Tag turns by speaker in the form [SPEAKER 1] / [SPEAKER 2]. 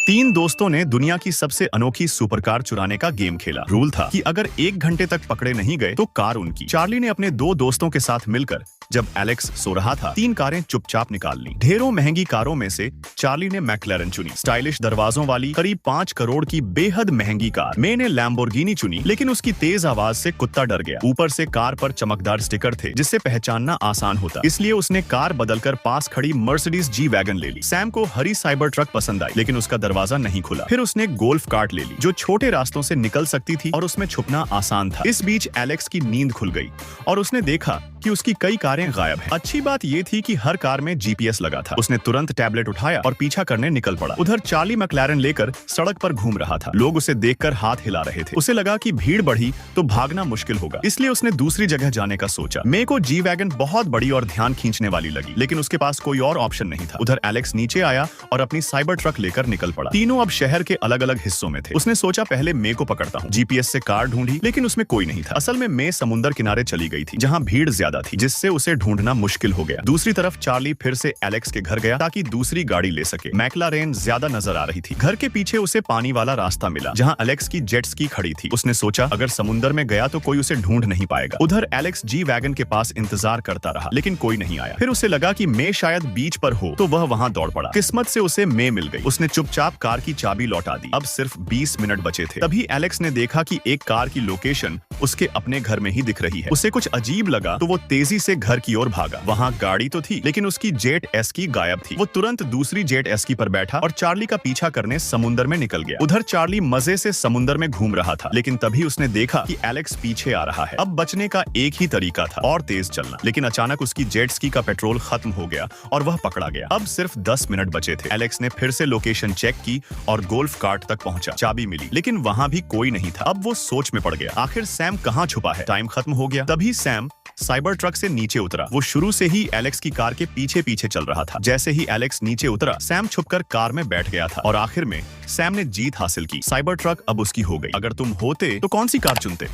[SPEAKER 1] तीन दोस्तों ने दुनिया की सबसे अनोखी सुपरकार चुराने का गेम खेला। रूल था कि अगर 1 घंटे तक पकड़े नहीं गए तो कार उनकी। चार्ली ने अपने दो दोस्तों के साथ मिलकर जब एलेक्स सो रहा था 3 कारें चुपचाप निकाल ली। ढेरों महंगी कारों में से चार्ली ने मैक्लेरन चुनी, स्टाइलिश दरवाजों वाली करीब 5 करोड़ की बेहद महंगी कार। मे ने लैम्बोर्गिनी चुनी, लेकिन उसकी तेज आवाज से कुत्ता डर गया। ऊपर से कार पर चमकदार स्टिकर थे जिससे पहचानना आसान होता, इसलिए उसने कार बदलकर पास खड़ी मर्सिडीज जी वैगन ले ली। सैम को हरी साइबर ट्रक पसंद आई, लेकिन उसका दरवाजा नहीं खुला। फिर उसने गोल्फ कार्ट ले ली जो छोटे रास्तों से निकल सकती थी और उसमें छुपना आसान था। इस बीच एलेक्स की नींद खुल गई और उसने देखा कि उसकी कई कारें गायब हैं। अच्छी बात ये थी कि हर कार में जीपीएस लगा था। उसने तुरंत टैबलेट उठाया और पीछा करने निकल पड़ा। उधर चार्ली मैक्लारेन लेकर सड़क पर घूम रहा था। लोग उसे देखकर हाथ हिला रहे थे। उसे लगा कि भीड़ बढ़ी तो भागना मुश्किल होगा, इसलिए उसने दूसरी जगह जाने का सोचा। मे को जी वैगन बहुत बड़ी और ध्यान खींचने वाली लगी, लेकिन उसके पास कोई और ऑप्शन नहीं था। उधर एलेक्स नीचे आया और अपनी साइबर ट्रक लेकर निकल पड़ा। तीनों अब शहर के अलग अलग हिस्सों में थे। उसने सोचा पहले मे को पकड़ता हूँ। जीपीएस से कार ढूंढी, लेकिन उसमें कोई नहीं था। असल में मे समुद्र किनारे चली गई थी जहाँ भीड़ ज्यादा थी, जिससे उसे ढूंढना मुश्किल हो गया। दूसरी तरफ चार्ली फिर से एलेक्स के घर गया ताकि दूसरी गाड़ी ले सके। मैक्लारेन ज्यादा नजर आ रही थी। घर के पीछे उसे पानी वाला रास्ता मिला जहां एलेक्स की जेट स्की खड़ी थी। उसने सोचा अगर समुद्र में गया तो कोई उसे ढूंढ नहीं पाएगा। उधर एलेक्स जी वैगन के पास इंतजार करता रहा, लेकिन कोई नहीं आया। फिर उसे लगा कि मे शायद बीच पर हो, तो वह वहां दौड़ पड़ा। किस्मत से उसे मे मिल गई। उसने चुपचाप कार की चाबी लौटा दी। अब सिर्फ 20 मिनट बचे थे। तभी एलेक्स ने देखा कि एक कार की लोकेशन उसके अपने घर में ही दिख रही है। उसे कुछ अजीब लगा तो वो तेजी से घर की ओर भागा। वहां गाड़ी तो थी, लेकिन उसकी जेट एस्की गायब थी। वो तुरंत दूसरी जेट एस्की पर बैठा और चार्ली का पीछा करने समुद्र में निकल गया। उधर चार्ली मजे से समुद्र में घूम रहा था, लेकिन तभी उसने देखा कि एलेक्स पीछे आ रहा है। अब बचने का एक ही तरीका था, और तेज चलना। लेकिन अचानक उसकी जेट स्की का पेट्रोल खत्म हो गया और वह पकड़ा गया। अब सिर्फ 10 मिनट बचे थे। एलेक्स ने फिर से लोकेशन चेक की और गोल्फ कार्ट तक पहुंचा। चाबी मिली, लेकिन वहां भी कोई नहीं था। अब वो सोच में पड़ गया, आखिर सैम कहाँ छुपा है। टाइम खत्म हो गया। तभी सैम साइबर ट्रक से नीचे उतरा। वो शुरू से ही एलेक्स की कार के पीछे पीछे चल रहा था। जैसे ही एलेक्स नीचे उतरा, सैम छुपकर कार में बैठ गया था और आखिर में सैम ने जीत हासिल की। साइबर ट्रक अब उसकी हो गई। अगर तुम होते तो कौन सी कार चुनते?